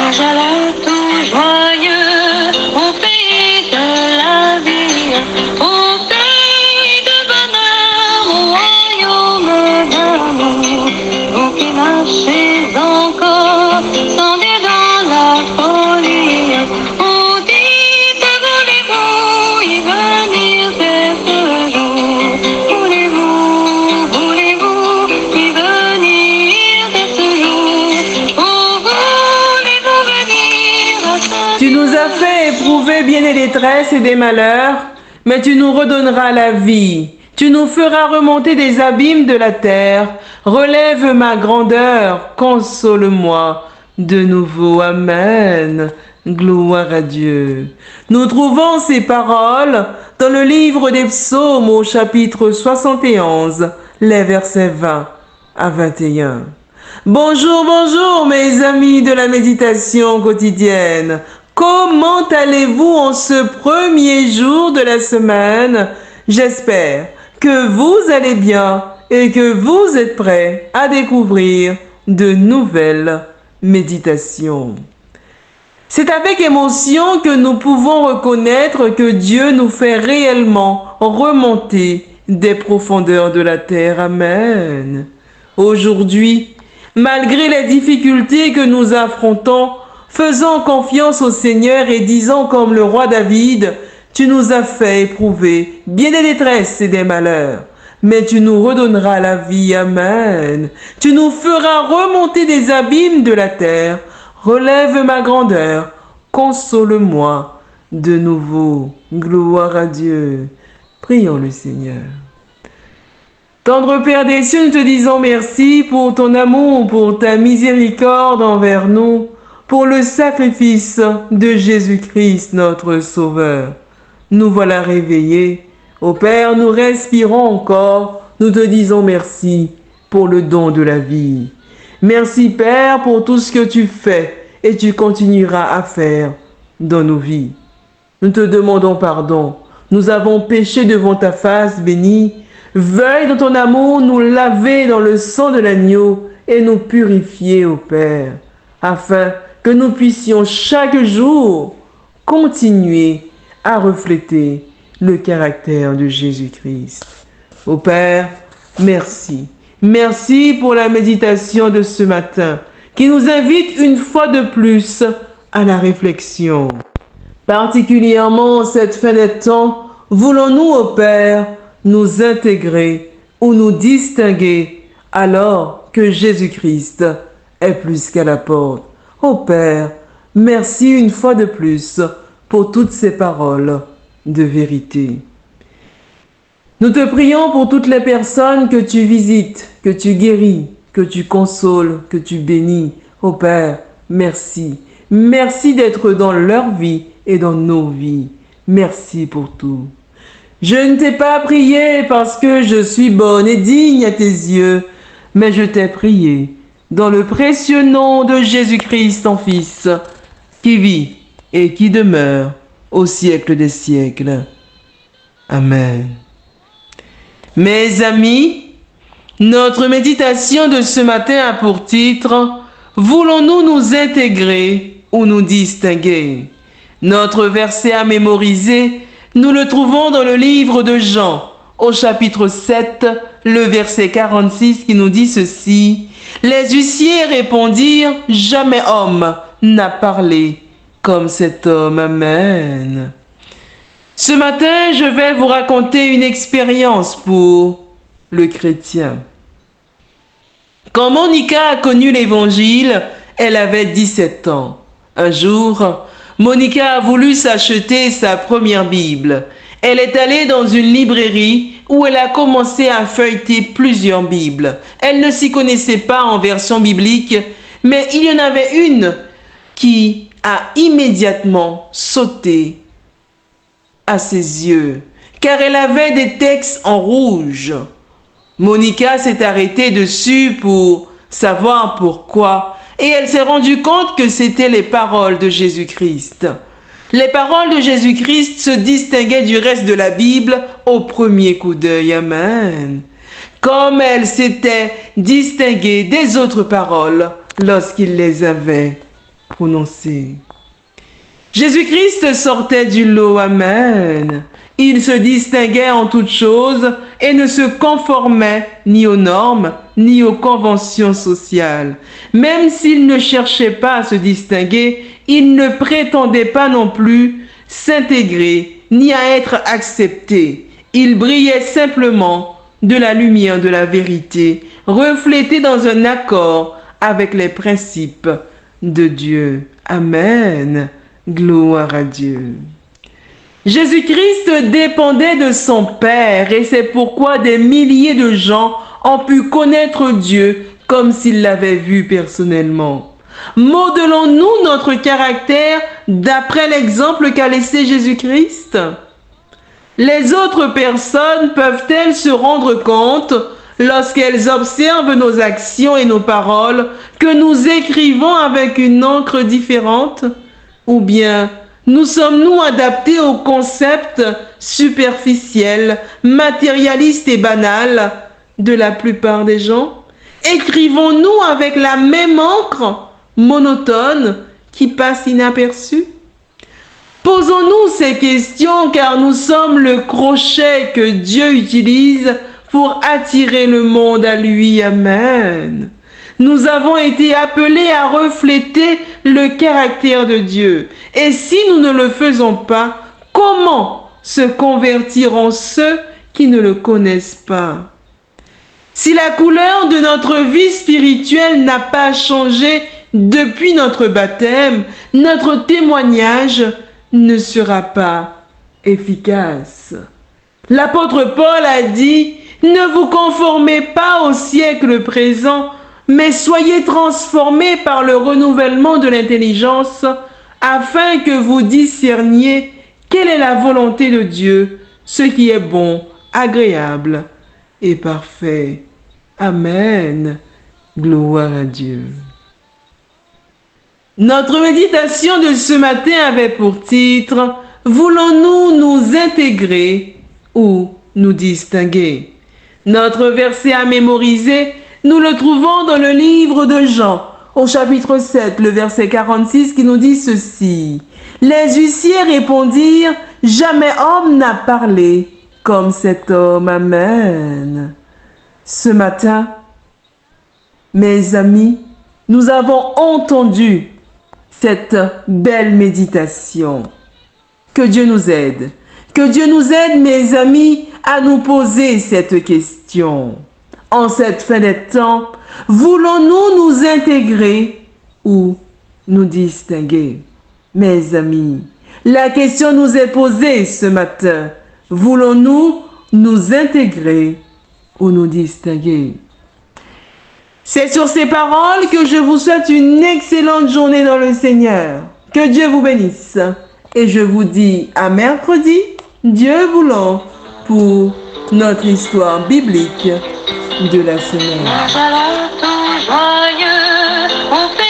Jerusalem tout joyeux, au pays de la vie, au pays de bonheur, au royaume d'amour. Vous qui marchez encore, sans Dieu dans la folie, on dit que voulez-vous y venir dès ce jour? Voulez-vous y venir dès ce jour? Oh, voulez-vous venir à ce Tu nous as fait éprouver bien des détresses et des malheurs, mais tu nous redonneras la vie. Tu nous feras remonter des abîmes de la terre. Relève ma grandeur, console-moi de nouveau. Amen. Gloire à Dieu. Nous trouvons ces paroles dans le livre des psaumes au chapitre 71, les versets 20 à 21. Bonjour, bonjour mes amis de la méditation quotidienne. Comment allez-vous en ce premier jour de la semaine? J'espère que vous allez bien et que vous êtes prêts à découvrir de nouvelles méditations. C'est avec émotion que nous pouvons reconnaître que Dieu nous fait réellement remonter des profondeurs de la terre. Amen. Aujourd'hui, malgré les difficultés que nous affrontons, faisons confiance au Seigneur et disons comme le roi David, tu nous as fait éprouver bien des détresses et des malheurs, mais tu nous redonneras la vie. Amen. Tu nous feras remonter des abîmes de la terre. Relève ma grandeur, console-moi de nouveau. Gloire à Dieu. Prions le Seigneur. Tendre Père des cieux, nous te disons merci pour ton amour, pour ta miséricorde envers nous, pour le sacrifice de Jésus-Christ, notre Sauveur. Nous voilà réveillés. Ô Père, nous respirons encore. Nous te disons merci pour le don de la vie. Merci Père pour tout ce que tu fais et tu continueras à faire dans nos vies. Nous te demandons pardon. Nous avons péché devant ta face bénie. Veuille dans ton amour nous laver dans le sang de l'agneau et nous purifier, ô Père, afin que nous puissions chaque jour continuer à refléter le caractère de Jésus-Christ. Ô Père, merci. Merci pour la méditation de ce matin qui nous invite une fois de plus à la réflexion. Particulièrement en cette fin de temps, voulons-nous, ô Père, nous intégrer ou nous distinguer alors que Jésus-Christ est plus qu'à la porte. Ô Père, merci une fois de plus pour toutes ces paroles de vérité. Nous te prions pour toutes les personnes que tu visites, que tu guéris, que tu consoles, que tu bénis. Ô Père, merci. Merci d'être dans leur vie et dans nos vies. Merci pour tout. Je ne t'ai pas prié parce que je suis bonne et digne à tes yeux, mais je t'ai prié dans le précieux nom de Jésus-Christ, ton Fils, qui vit et qui demeure au siècle des siècles. Amen. Mes amis, notre méditation de ce matin a pour titre « Voulons-nous nous intégrer ou nous distinguer ?» Notre verset à mémoriser, nous le trouvons dans le livre de Jean, au chapitre 7, le verset 46 qui nous dit ceci. « Les huissiers répondirent, « Jamais homme n'a parlé comme cet homme. » Amen. Ce matin, je vais vous raconter une expérience pour le chrétien. Quand Monica a connu l'Évangile, elle avait 17 ans. Un jour, Monica a voulu s'acheter sa première Bible. Elle est allée dans une librairie où elle a commencé à feuilleter plusieurs Bibles. Elle ne s'y connaissait pas en version biblique, mais il y en avait une qui a immédiatement sauté à ses yeux, car elle avait des textes en rouge. Monica s'est arrêtée dessus pour savoir pourquoi, et elle s'est rendue compte que c'étaient les paroles de Jésus-Christ. Les paroles de Jésus-Christ se distinguaient du reste de la Bible au premier coup d'œil. Amen. Comme elle s'était distinguée des autres paroles lorsqu'il les avait prononcer. Jésus-Christ sortait du lot, amen. Il se distinguait en toutes choses et ne se conformait ni aux normes, ni aux conventions sociales. Même s'il ne cherchait pas à se distinguer, il ne prétendait pas non plus s'intégrer, ni à être accepté. Il brillait simplement de la lumière de la vérité, reflétée dans un accord avec les principes de Dieu. Amen. Gloire à Dieu. Jésus-Christ dépendait de son Père et c'est pourquoi des milliers de gens ont pu connaître Dieu comme s'ils l'avaient vu personnellement. Modelons-nous notre caractère d'après l'exemple qu'a laissé Jésus-Christ? Les autres personnes peuvent-elles se rendre compte, lorsqu'elles observent nos actions et nos paroles, que nous écrivons avec une encre différente? Ou bien, nous sommes-nous adaptés au concept superficiel, matérialiste et banal de la plupart des gens? Écrivons-nous avec la même encre monotone qui passe inaperçue? Posons-nous ces questions car nous sommes le crochet que Dieu utilise pour attirer le monde à lui. Amen. Nous avons été appelés à refléter le caractère de Dieu. Et si nous ne le faisons pas, comment se convertiront ceux qui ne le connaissent pas? Si la couleur de notre vie spirituelle n'a pas changé depuis notre baptême, notre témoignage ne sera pas efficace. L'apôtre Paul a dit « Ne vous conformez pas au siècle présent, mais soyez transformés par le renouvellement de l'intelligence, afin que vous discerniez quelle est la volonté de Dieu, ce qui est bon, agréable et parfait. » Amen. Gloire à Dieu. Notre méditation de ce matin avait pour titre « Voulons-nous nous intégrer ou nous distinguer ?» Notre verset à mémoriser, nous le trouvons dans le livre de Jean, au chapitre 7, le verset 46 qui nous dit ceci. Les huissiers répondirent « Jamais homme n'a parlé comme cet homme. » Amen. Ce matin, mes amis, nous avons entendu cette belle méditation. Que Dieu nous aide. Que Dieu nous aide, mes amis, à nous poser cette question. En cette fin des temps, voulons-nous nous intégrer ou nous distinguer? Mes amis, la question nous est posée ce matin. Voulons-nous nous intégrer ou nous distinguer? C'est sur ces paroles que je vous souhaite une excellente journée dans le Seigneur. Que Dieu vous bénisse. Et je vous dis à mercredi, Dieu voulant, pour notre histoire biblique de la semaine. Joyeux, on fait